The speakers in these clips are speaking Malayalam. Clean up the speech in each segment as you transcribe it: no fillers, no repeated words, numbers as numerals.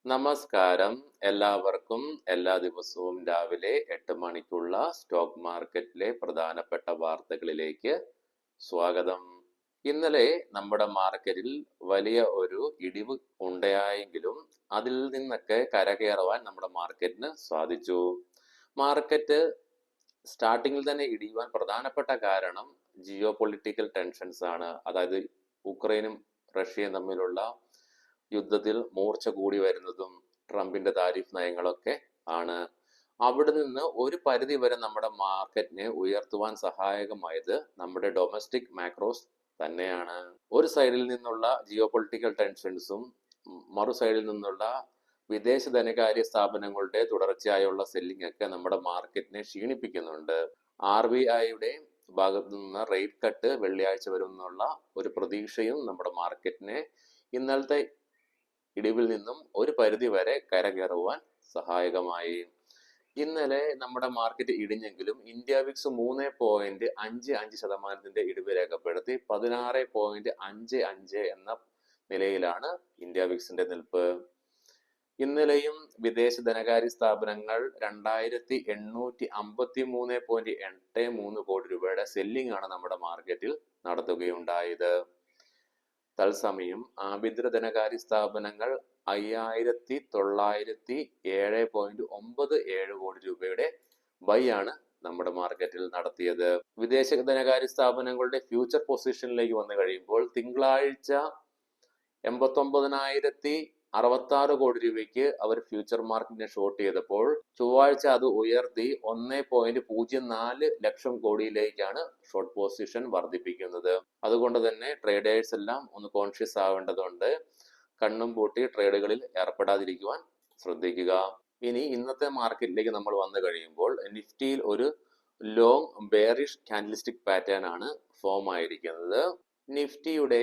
നമസ്കാരം. എല്ലാവർക്കും എല്ലാ ദിവസവും രാവിലെ 8 മണിക്കുള്ള സ്റ്റോക്ക് മാർക്കറ്റിലെ പ്രധാനപ്പെട്ട വാർത്തകളിലേക്ക് സ്വാഗതം. ഇന്നലെ നമ്മുടെ മാർക്കറ്റിൽ വലിയ ഒരു ഇടിവ് ഉണ്ടായെങ്കിലും അതിൽ നിന്നൊക്കെ കരകയറുവാൻ നമ്മുടെ മാർക്കറ്റിന് സാധിച്ചു. മാർക്കറ്റ് സ്റ്റാർട്ടിങ്ങിൽ തന്നെ ഇടിയുവാൻ പ്രധാനപ്പെട്ട കാരണം ജിയോ പൊളിറ്റിക്കൽ ടെൻഷൻസ് ആണ്. അതായത് ഉക്രൈനും റഷ്യയും തമ്മിലുള്ള യുദ്ധത്തിൽ മൂർച്ച കൂടി വരുന്നതും ട്രംപിന്റെ താരിഫ് നയങ്ങളൊക്കെ ആണ്. അവിടെ നിന്ന് ഒരു പരിധി വരെ നമ്മുടെ മാർക്കറ്റിനെ ഉയർത്തുവാൻ സഹായകമായത് നമ്മുടെ ഡൊമസ്റ്റിക് മാക്രോസ് തന്നെയാണ്. ഒരു സൈഡിൽ നിന്നുള്ള ജിയോ പൊളിറ്റിക്കൽ ടെൻഷൻസും മറു സൈഡിൽ നിന്നുള്ള വിദേശ ധനകാര്യ സ്ഥാപനങ്ങളുടെ തുടർച്ചയായുള്ള സെല്ലിംഗ് ഒക്കെ നമ്മുടെ മാർക്കറ്റിനെ ക്ഷീണിപ്പിക്കുന്നുണ്ട്. RBIയുടെ ഭാഗത്തു നിന്ന് റേറ്റ് കട്ട് വെള്ളിയാഴ്ച വരുമെന്നുള്ള ഒരു പ്രതീക്ഷയും നമ്മുടെ മാർക്കറ്റിനെ ഇന്നലത്തെ ഇടിവിൽ നിന്നും ഒരു പരിധി വരെ കരകയറുവാൻ സഹായകമായി. ഇന്നലെ നമ്മുടെ മാർക്കറ്റ് ഇടിഞ്ഞെങ്കിലും ഇന്ത്യ വിക്സ് 3.55% ഇടിവ് രേഖപ്പെടുത്തി 16.55 എന്ന നിലയിലാണ് ഇന്ത്യ വിക്സിന്റെ നിൽപ്പ്. ഇന്നലെയും വിദേശ ധനകാര്യ സ്ഥാപനങ്ങൾ 2853.83 കോടി രൂപയുടെ സെല്ലിംഗ് ആണ് നമ്മുടെ മാർക്കറ്റിൽ നടത്തുകയുണ്ടായത്. തത്സമയം ആഭ്യന്തര ധനകാര്യ സ്ഥാപനങ്ങൾ 5907.97 കോടി രൂപയുടെ ബൈ ആണ് നമ്മുടെ മാർക്കറ്റിൽ നടത്തിയത്. വിദേശ ധനകാര്യ സ്ഥാപനങ്ങളുടെ ഫ്യൂച്ചർ പൊസിഷനിലേക്ക് വന്നു കഴിയുമ്പോൾ തിങ്കളാഴ്ച 89,066 കോടി രൂപയ്ക്ക് അവർ ഫ്യൂച്ചർ മാർക്കറ്റിനെ ഷോർട്ട് ചെയ്തപ്പോൾ ചൊവ്വാഴ്ച അത് ഉയർത്തി 1.04 ലക്ഷം കോടിയിലേക്കാണ് ഷോർട്ട് പൊസിഷൻ വർദ്ധിപ്പിക്കുന്നത്. അതുകൊണ്ട് തന്നെ ട്രേഡേഴ്സ് എല്ലാം ഒന്ന് കോൺഷ്യസ് ആവേണ്ടതുണ്ട്. കണ്ണും പൂട്ടി ട്രേഡുകളിൽ ഏർപ്പെടാതിരിക്കുവാൻ ശ്രദ്ധിക്കുക. ഇനി ഇന്നത്തെ മാർക്കറ്റിലേക്ക് നമ്മൾ വന്നു കഴിയുമ്പോൾ നിഫ്റ്റിയിൽ ഒരു ലോങ് ബെയറിഷ് കാൻഡൽസ്റ്റിക് പാറ്റേൺ ആണ് ഫോം ആയിരിക്കുന്നത്. നിഫ്റ്റിയുടെ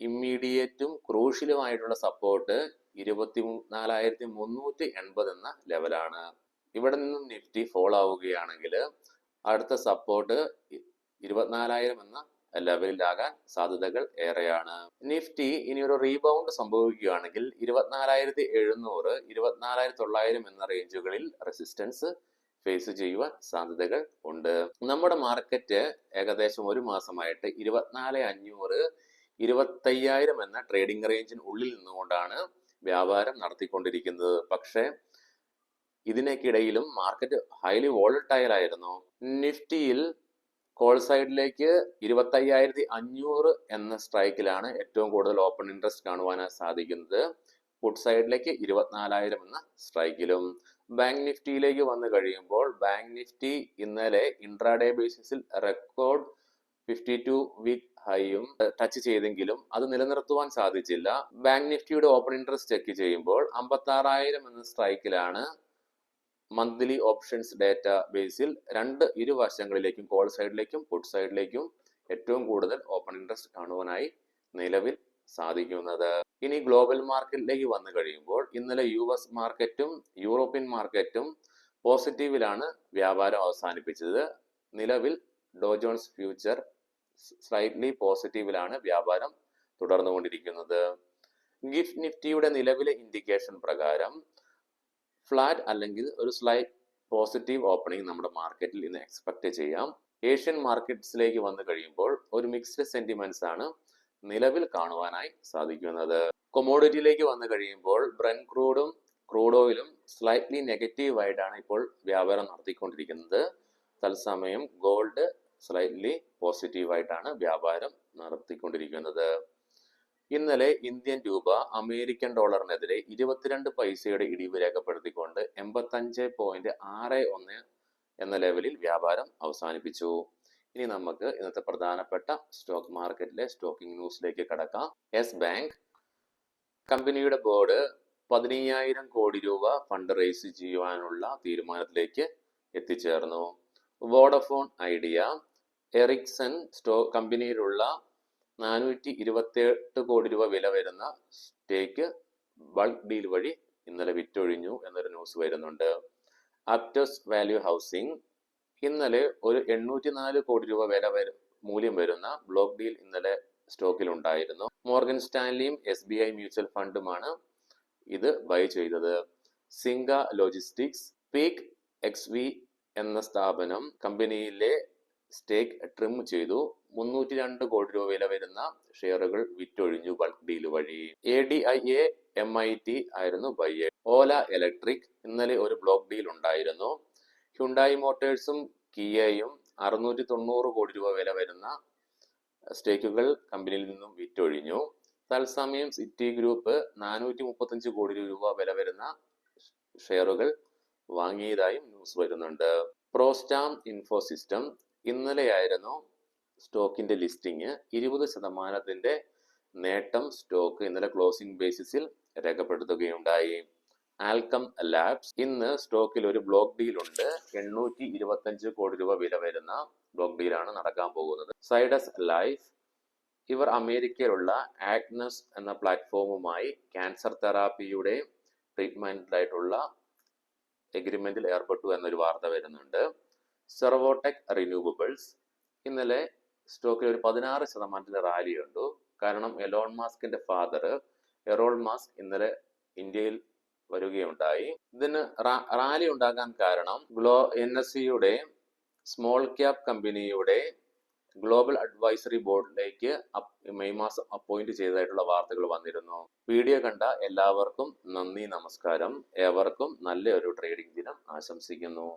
ഇമ്മീഡിയറ്റും ക്രൂഷ്യലുമായിട്ടുള്ള സപ്പോർട്ട് 24,380 എന്ന ലെവലാണ്. ഇവിടെ നിന്നും നിഫ്റ്റി ഫോൾ ആവുകയാണെങ്കിൽ അടുത്ത സപ്പോർട്ട് 24,000 എന്ന ലെവലിലാകാൻ സാധ്യതകൾ ഏറെയാണ്. നിഫ്റ്റി ഇനി ഒരു റീബൗണ്ട് സംഭവിക്കുകയാണെങ്കിൽ 24,700, 24,900 എന്ന റേഞ്ചുകളിൽ റെസിസ്റ്റൻസ് ഫേസ് ചെയ്യുവാൻ സാധ്യതകൾ ഉണ്ട്. നമ്മുടെ മാർക്കറ്റ് ഏകദേശം ഒരു മാസമായിട്ട് 24,500, 25,000 എന്ന ട്രേഡിംഗ് റേഞ്ചിന് ഉള്ളിൽ നിന്നുകൊണ്ടാണ് വ്യാപാരം നടത്തിക്കൊണ്ടിരിക്കുന്നത്. പക്ഷേ ഇതിനൊക്കിടയിലും മാർക്കറ്റ് ഹൈലി വോളട്ടൈൽ ആയിരുന്നു. നിഫ്റ്റിയിൽ കോൾ സൈഡിലേക്ക് 25,500 എന്ന സ്ട്രൈക്കിലാണ് ഏറ്റവും കൂടുതൽ ഓപ്പൺ ഇൻട്രസ്റ്റ് കാണുവാനായി സാധിക്കുന്നത്. പുട്ട് സൈഡിലേക്ക് 24,000 എന്ന സ്ട്രൈക്കിലും. ബാങ്ക് നിഫ്റ്റിയിലേക്ക് വന്നു കഴിയുമ്പോൾ ബാങ്ക് നിഫ്റ്റി ഇന്നലെ ഇൻട്രാഡേ ബേസിസിൽ റെക്കോർഡ് 52 വീക്ക് ഹൈയും ടച്ച് ചെയ്തെങ്കിലും അത് നിലനിർത്തുവാൻ സാധിച്ചില്ല. ബാങ്ക് നിഫ്റ്റിയുടെ ഓപ്പൺ ഇൻട്രസ്റ്റ് ചെക്ക് ചെയ്യുമ്പോൾ 56,000 എന്ന സ്ട്രൈക്കിലാണ് മന്ത്ലി ഓപ്ഷൻസ് ഡേറ്റ ബേസിൽ ഇരുവശങ്ങളിലേക്കും കോൾ സൈഡിലേക്കും പുട്ട് സൈഡിലേക്കും ഏറ്റവും കൂടുതൽ ഓപ്പൺ ഇൻട്രസ്റ്റ് കാണുവാനായി നിലവിൽ സാധിക്കുന്നത്. ഇനി ഗ്ലോബൽ മാർക്കറ്റിലേക്ക് വന്നു കഴിയുമ്പോൾ ഇന്നലെ US മാർക്കറ്റും യൂറോപ്യൻ മാർക്കറ്റും പോസിറ്റീവിലാണ് വ്യാപാരം അവസാനിപ്പിച്ചത്. നിലവിൽ ഡോ ജോൺസ് ഫ്യൂച്ചർ സ്ലൈറ്റ്ലി പോസിറ്റീവിലാണ് വ്യാപാരം തുടർന്നുകൊണ്ടിരിക്കുന്നത്. ഗിഫ്റ്റ് നിഫ്റ്റിയുടെ നിലവിലെ ഇൻഡിക്കേഷൻ പ്രകാരം ഫ്ലാറ്റ് അല്ലെങ്കിൽ ഒരു സ്ലൈറ്റ് പോസിറ്റീവ് ഓപ്പണിംഗ് നമ്മുടെ മാർക്കറ്റിൽ ഇന്ന് എക്സ്പെക്ട് ചെയ്യാം. ഏഷ്യൻ മാർക്കറ്റ്സിലേക്ക് വന്നു കഴിയുമ്പോൾ ഒരു മിക്സ്ഡ് സെന്റിമെന്റ്സ് ആണ് നിലവിൽ കാണുവാനായി സാധിക്കുന്നത്. കൊമോഡിറ്റിയിലേക്ക് വന്നു കഴിയുമ്പോൾ ബ്രന്റ് ക്രൂഡും ക്രൂഡ് ഓയിലും സ്ലൈറ്റ്ലി നെഗറ്റീവ് ആയിട്ടാണ് ഇപ്പോൾ വ്യാപാരം നടത്തിക്കൊണ്ടിരിക്കുന്നത്. തത്സമയം ഗോൾഡ് സ്ലൈറ്റ്ലി പോസിറ്റീവായിട്ടാണ് വ്യാപാരം നടത്തിക്കൊണ്ടിരിക്കുന്നത്. ഇന്നലെ ഇന്ത്യൻ രൂപ അമേരിക്കൻ ഡോളറിനെതിരെ 22 പൈസയുടെ ഇടിവ് രേഖപ്പെടുത്തിക്കൊണ്ട് 85.61 എന്ന ലെവലിൽ വ്യാപാരം അവസാനിപ്പിച്ചു. ഇനി നമുക്ക് ഇന്നത്തെ പ്രധാനപ്പെട്ട സ്റ്റോക്ക് മാർക്കറ്റിലെ സ്റ്റോക്കിംഗ് ന്യൂസിലേക്ക് കടക്കാം. യെസ് ബാങ്ക് കമ്പനിയുടെ ബോർഡ് 15,000 കോടി രൂപ ഫണ്ട് റേസ് ചെയ്യുവാനുള്ള തീരുമാനത്തിലേക്ക് എത്തിച്ചേർന്നു. വോഡഫോൺ ഐഡിയ, എറിക്സൺ കമ്പനിയിലുള്ള 428 കോടി രൂപ വില വരുന്ന സ്റ്റേക്ക് ബൾക്ക് ഡീൽ വഴി ഇന്നലെ വിറ്റൊഴിഞ്ഞു എന്നൊരു ന്യൂസ് വരുന്നുണ്ട്. അപ്റ്റസ് വാല്യൂ ഹൗസിംഗ് ഇന്നലെ ഒരു 804 കോടി രൂപ മൂല്യം വരുന്ന ബ്ലോക്ക് ഡീൽ ഇന്നലെ സ്റ്റോക്കിൽ ഉണ്ടായിരുന്നു. മോർഗൻ സ്റ്റാൻലിയും SBI മ്യൂച്വൽ ഫണ്ടുമാണ് ഇത് ബൈ ചെയ്തത്. സിംഗ ലോജിസ്റ്റിക്സ് പീക്ക് എക്സ്വി എന്ന സ്ഥാപനം കമ്പനിയിലെ സ്റ്റേക്ക് ട്രിം ചെയ്തു. 302 കോടി രൂപ വില വരുന്ന ഷെയറുകൾ വിറ്റൊഴിഞ്ഞു ബൾക്ക് ഡീൽ വഴി. ADIA MIT ആയിരുന്നു ബൈ. ഓല ഇലക്ട്രിക് ഇന്നലെ ഒരു ബ്ലോക്ക് ഡീൽ ഉണ്ടായിരുന്നു. ഹ്യുണ്ടായി മോട്ടോഴ്സും കിയയും 690 കോടി രൂപ വില വരുന്ന സ്റ്റേക്കുകൾ കമ്പനിയിൽ നിന്നും വിറ്റൊഴിഞ്ഞു. തത്സമയം സിറ്റി ഗ്രൂപ്പ് 435 കോടി രൂപ വില വരുന്ന ഷെയറുകൾ വാങ്ങിയതായും ന്യൂസ് വരുന്നുണ്ട്. പ്രോസ്റ്റാം ഇൻഫോസിസ്റ്റം ഇന്നലെയായിരുന്നു സ്റ്റോക്കിന്റെ ലിസ്റ്റിംഗ്. 20% നേട്ടം സ്റ്റോക്ക് ഇന്നലെ ക്ലോസിംഗ് ബേസിസിൽ രേഖപ്പെടുത്തുകയുണ്ടായി. ആൽക്കം ലാബ്സ് ഇന്ന് സ്റ്റോക്കിൽ ഒരു ബ്ലോക്ക് ഡീൽ ഉണ്ട്. 825 കോടി രൂപ വില വരുന്ന ബ്ലോക്ക് ഡീലാണ് നടക്കാൻ പോകുന്നത്. സൈഡസ് ലൈഫ് ഇവർ അമേരിക്കയിലുള്ള ആഗ്നസ് എന്ന പ്ലാറ്റ്ഫോമുമായി ക്യാൻസർ തെറാപ്പിയുടെ ട്രീറ്റ്മെന്റിലായിട്ടുള്ള എഗ്രിമെന്റിൽ ഏർപ്പെട്ടു എന്നൊരു വാർത്ത വരുന്നുണ്ട്. സെർവോടെക് റിന്യൂവബിൾസ് ഇന്നലെ സ്റ്റോക്കിൽ ഒരു 16% റാലി കണ്ടു. കാരണം എലോൺ മാസ്കിന്റെ ഫാദർ എറോൾ മാസ്ക് ഇന്നലെ ഇന്ത്യയിൽ വരികയുണ്ടായി. ഇതിന് റാലി ഉണ്ടാകാൻ കാരണം NSEയുടെ സ്മോൾ ക്യാപ് കമ്പനിയുടെ ഗ്ലോബൽ അഡ്വൈസറി ബോർഡിലേക്ക് മെയ് മാസം അപ്പോയിന്റ് ചെയ്തതായിട്ടുള്ള വാർത്തകൾ വന്നിരുന്നു. വീഡിയോ കണ്ട എല്ലാവർക്കും നന്ദി, നമസ്കാരം. ഏവർക്കും നല്ല ഒരു ട്രേഡിംഗ് ദിനം ആശംസിക്കുന്നു.